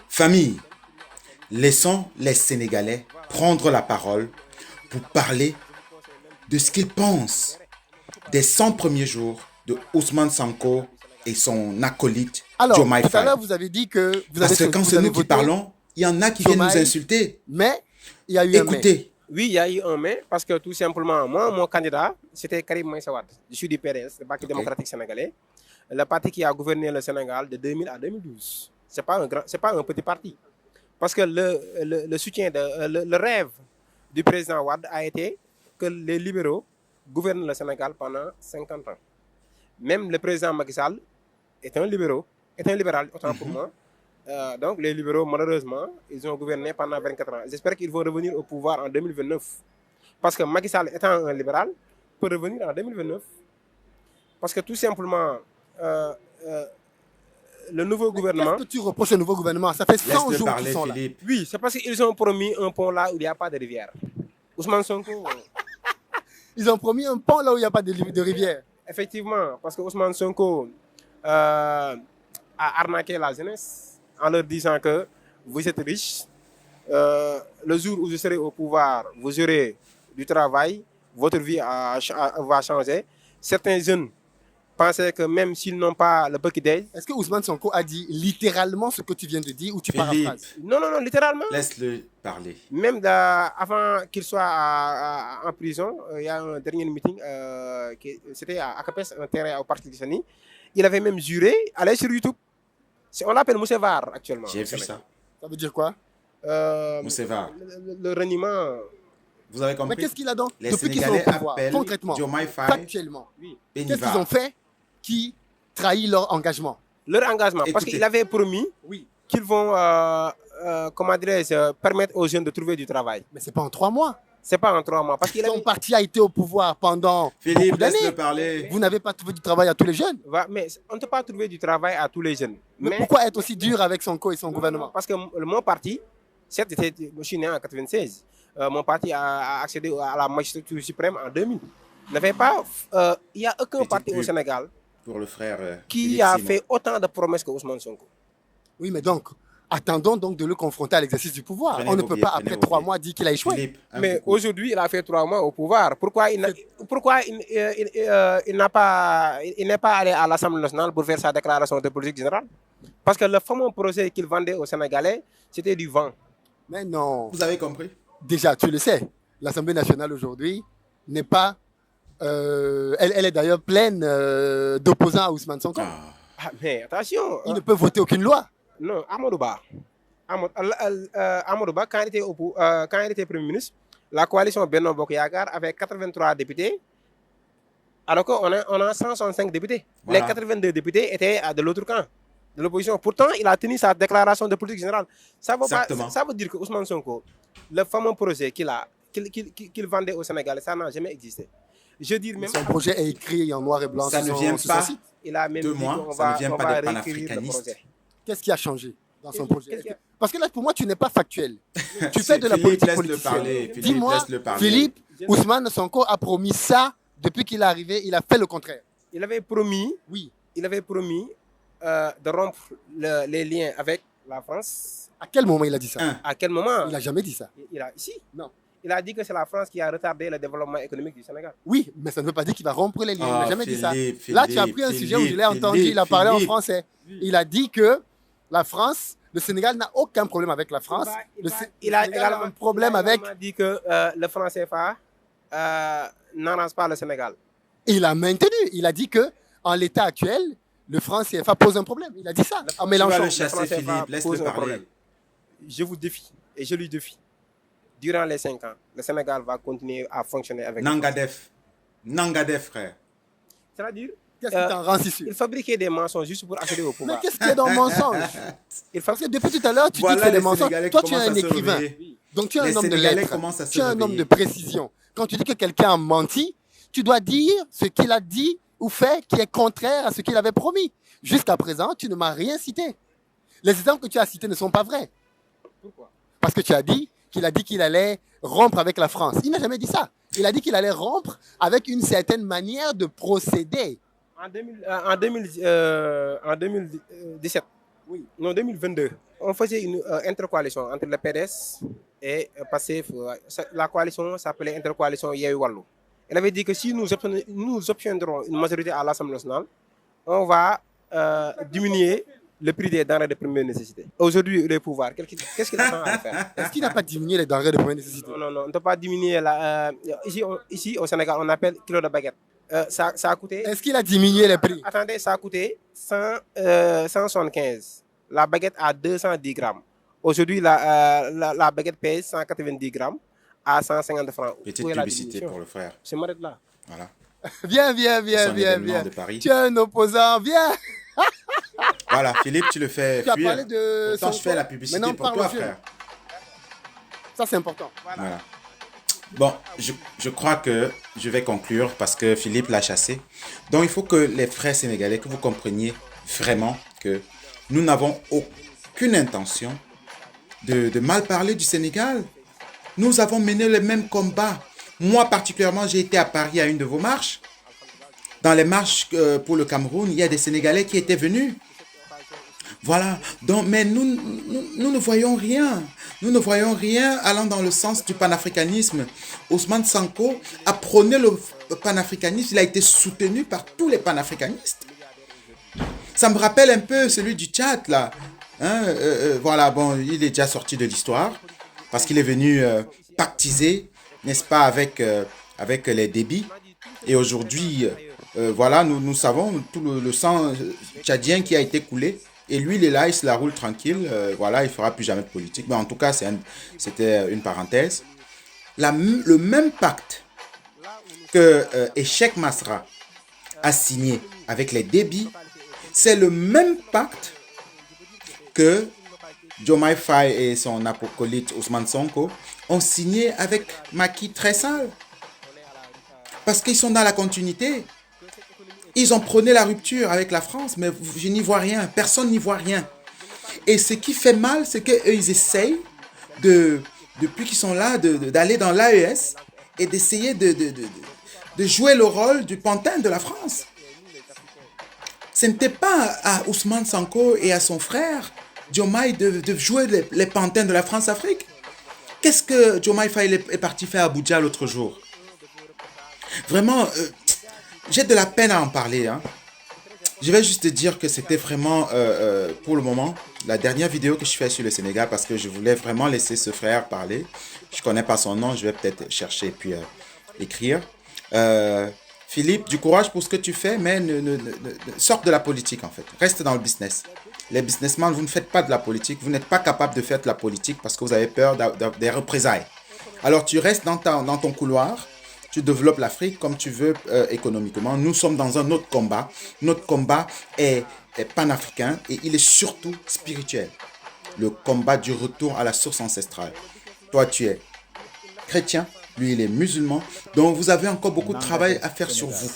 Famille, laissons les Sénégalais prendre la parole pour parler de ce qu'ils pensent des 100 premiers jours de Ousmane Sonko et son acolyte Alors, Diomaye tout à Faye. l'heure, vous avez dit que Parce que quand c'est nous qui voté parlons, il y en a qui viennent nous Diomaye, insulter. mais il y a eu un mais. Écoutez, Oui, il y a eu un mais, parce que tout simplement, moi, mon candidat, c'était Karim Meïssa Wade. Je suis du PDS, le Parti démocratique sénégalais, le parti qui a gouverné le Sénégal de 2000 à 2012. Ce n'est pas un petit parti. Parce que le soutien, le rêve du président Wade a été que les libéraux gouvernent le Sénégal pendant 50 ans. Même le président Macky Sall est un libéral, autant pour moi. Donc les libéraux, malheureusement, ils ont gouverné pendant 24 ans. J'espère qu'ils vont revenir au pouvoir en 2029. Parce que Macky Sall, étant un libéral, peut revenir en 2029. Parce que tout simplement, le nouveau gouvernement... Qu'est-ce que tu reproches au nouveau gouvernement? Ça fait 100 laisse-le jours parler, qu'ils sont là. Philippe. Oui, c'est parce qu'ils ont promis un pont là où il n'y a pas de rivière. Ousmane Sonko... Ils ont promis un pont là où il n'y a pas de rivière. Effectivement, parce que Ousmane Sonko a arnaqué la jeunesse en leur disant que vous êtes riches, le jour où vous serez au pouvoir, vous aurez du travail, votre vie va changer. Certains jeunes pensaient que même s'ils n'ont pas le paquet, Est-ce que Ousmane Sonko a dit littéralement ce que tu viens de dire ou tu Philippe, paraphrases? non, littéralement. laisse-le parler. Même avant qu'il soit en prison, il y a un dernier meeting, c'était à Capes, un terrain au Parti du Sani. Il avait même juré, aller sur YouTube. On l'appelle Moussa Var actuellement. J'ai vu ça. Ça veut dire quoi? Moussa Var. Le reniement. Vous avez Mais compris? qu'est-ce qu'il a donc Les depuis qu'ils sont Sénégalais au pouvoir, appellent concrètement, Diomaye Faye factuellement? Oui. Qu'est-ce qu'ils ont fait qui trahit leur engagement? Leur engagement. Parce Écoutez. qu'il avait promis Oui. qu'ils vont, comment dirais-je, permettre aux jeunes de trouver du travail. Mais c'est pas en 3 mois. C'est pas en 3 mois. Parce qu'il Ton avait... parti a été au pouvoir pendant Philippe, beaucoup d'années. laisse-le parler. Vous n'avez pas trouvé du travail à tous les jeunes. Mais on ne peut pas trouver du travail à tous les jeunes. Mais pourquoi être aussi dur avec Sonko et son gouvernement? Parce que mon parti, certes, je suis né en 96. Mon parti a accédé à la magistrature suprême en 2000. Il n'y a aucun Petite parti au pub Sénégal pour le frère qui Philippe a Simon. fait autant de promesses que Ousmane Sonko. Oui, mais donc, attendons donc de le confronter à l'exercice du pouvoir. Prenez On ne vos peut billets, pas, prenez après vos 3 billets. mois, dire qu'il a échoué. Philippe, un Mais coucou. aujourd'hui, il a fait 3 mois au pouvoir. Pourquoi il n'est pas allé à l'Assemblée nationale pour faire sa déclaration de politique générale? Parce que le fameux projet qu'il vendait aux Sénégalais, c'était du vent. Mais non. Vous avez compris? Déjà, tu le sais, l'Assemblée nationale aujourd'hui n'est pas... elle est d'ailleurs pleine d'opposants à Ousmane Sonko. Ah, mais attention. Il ne peut voter aucune loi. Non, Amadou Ba, quand il était Premier ministre, la coalition Benno Bokk Yakaar avait 83 députés, alors qu'on a 165 députés. Voilà. Les 82 députés étaient de l'autre camp, de l'opposition. Pourtant, il a tenu sa déclaration de politique générale. Ça veut dire que Ousmane Sonko, le fameux projet qu'il vendait au Sénégal, ça n'a jamais existé. Je dis même... Son projet est écrit en noir et blanc Ça sur ne vient son pas site. Il a même de dit moi, qu'on ça ne va, vient on pas va des réécrire le panafricanistes. projet. Qu'est-ce qui a changé dans son Qu'est-ce projet? qu'il y a? Parce que là, pour moi, tu n'es pas factuel. Tu fais de la Philippe, politique laisse-le politicienne. parler. Philippe, Dis-moi, laisse-le parler. Philippe, Ousmane Sonko a promis ça depuis qu'il est arrivé. Il a fait le contraire. Il avait promis Oui. de rompre les liens avec la France. À quel moment il a dit ça? À quel moment? Il n'a jamais dit ça. Ici. Non. Il a dit que c'est la France qui a retardé le développement économique du Sénégal. Oui, mais ça ne veut pas dire qu'il va rompre les liens. Il n'a jamais dit ça. Philippe, Là, tu as pris un sujet où je l'ai entendu. Il a parlé en français. Il a dit que la France, le Sénégal n'a aucun problème avec la France. Il a également un problème avec... Il a dit que le franc CFA n'arrange pas le Sénégal. Il a maintenu. Il a dit que en l'état actuel, le franc CFA pose un problème. Il a dit ça en Tu mélangeant. vas le chasser, Philippe, laisse-le parler. Je vous défie et je lui défie. Durant les 5 ans, le Sénégal va continuer à fonctionner avec... Nangadef. Nangadef, frère. C'est-à-dire, Qu'est-ce qui t'en rend si sûr? il fabriquait des mensonges juste pour accéder au Mais pouvoir. qu'est-ce qu'il y a dans le mensonge? Parce que depuis tout à l'heure, tu dis que c'est des mensonges. Toi, tu es un écrivain. Donc, tu es un homme de lettres. Tu es un homme de précision. Quand tu dis que quelqu'un a menti, tu dois dire ce qu'il a dit ou fait qui est contraire à ce qu'il avait promis. Jusqu'à présent, tu ne m'as rien cité. Les exemples que tu as cités ne sont pas vrais. Pourquoi? Parce que tu as dit qu'il allait rompre avec la France. Il n'a jamais dit ça. Il a dit qu'il allait rompre avec une certaine manière de procéder. En 2017, Oui, non, 2022. On faisait une intercoalition entre le PDS et Pastef. La coalition s'appelait Intercoalition Yewwi Wallu. Elle avait dit que si nous obtiendrons une majorité à l'Assemblée nationale, on va diminuer le prix des denrées de première nécessité. Aujourd'hui, le pouvoir, qu'est-ce qu'il attend à faire? Est-ce qu'il n'a pas diminué les denrées de première nécessité? Non, on ne peut pas diminuer. Ici, au Sénégal, on appelle kilo de baguette. Ça a coûté... Est-ce qu'il a diminué les prix? Attendez, ça a coûté 175. La baguette à 210 grammes. Aujourd'hui, la baguette pèse 190 grammes à 150 francs. Petite publicité pour le frère. C'est Moret là. Voilà. Viens. Tu es un opposant, viens. Voilà, Philippe, tu le fais tu fuir. As parlé de Pourtant, je fais la publicité pour toi, frère. Ça, c'est important. Voilà. Bon, je crois que je vais conclure parce que Philippe l'a chassé. Donc, il faut que les frères sénégalais, que vous compreniez vraiment que nous n'avons aucune intention de mal parler du Sénégal. Nous avons mené le même combat. Moi, particulièrement, j'ai été à Paris à une de vos marches. Dans les marches pour le Cameroun, il y a des Sénégalais qui étaient venus. Voilà. Donc, mais nous ne voyons rien. Nous ne voyons rien allant dans le sens du panafricanisme. Ousmane Sonko a prôné le panafricanisme. Il a été soutenu par tous les panafricanistes. Ça me rappelle un peu celui du Tchad, là. Voilà, bon, il est déjà sorti de l'histoire parce qu'il est venu pactiser, n'est-ce pas, avec les débits. Et aujourd'hui, voilà, nous savons tout le sang tchadien qui a été coulé. Et lui, il est là, il se la roule tranquille. Voilà, il ne fera plus jamais de politique. Mais en tout cas, c'était une parenthèse. Le même pacte que Echek Masra a signé avec les débits, c'est le même pacte que Diomaye Faye et son acolyte Ousmane Sonko ont signé avec Macky Sall. Parce qu'ils sont dans la continuité. Ils ont prôné la rupture avec la France, mais je n'y vois rien. Personne n'y voit rien. Et ce qui fait mal, c'est qu'eux, ils essayent, depuis qu'ils sont là, d'aller dans l'AES et d'essayer de jouer le rôle du pantin de la France. Ce n'était pas à Ousmane Sonko et à son frère, Diomaye, de jouer les pantins de la France-Afrique. Qu'est-ce que Diomaye Faye est parti faire à Abuja l'autre jour? Vraiment, j'ai de la peine à en parler. Hein. Je vais juste te dire que c'était vraiment, pour le moment, la dernière vidéo que je fais sur le Sénégal parce que je voulais vraiment laisser ce frère parler. Je ne connais pas son nom, je vais peut-être chercher et puis écrire. Philippe, du courage pour ce que tu fais, mais sors de la politique en fait. Reste dans le business. Les businessmen, vous ne faites pas de la politique. Vous n'êtes pas capable de faire de la politique parce que vous avez peur des représailles. Alors tu restes dans ton couloir. Tu développes l'Afrique comme tu veux économiquement. Nous sommes dans un autre combat. Notre combat est panafricain et il est surtout spirituel. Le combat du retour à la source ancestrale. Toi, tu es chrétien. Lui, il est musulman. Donc, vous avez encore beaucoup de travail à faire sur vous.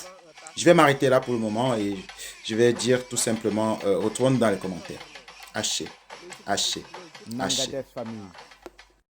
Je vais m'arrêter là pour le moment et je vais dire tout simplement, retourne dans les commentaires. Haché.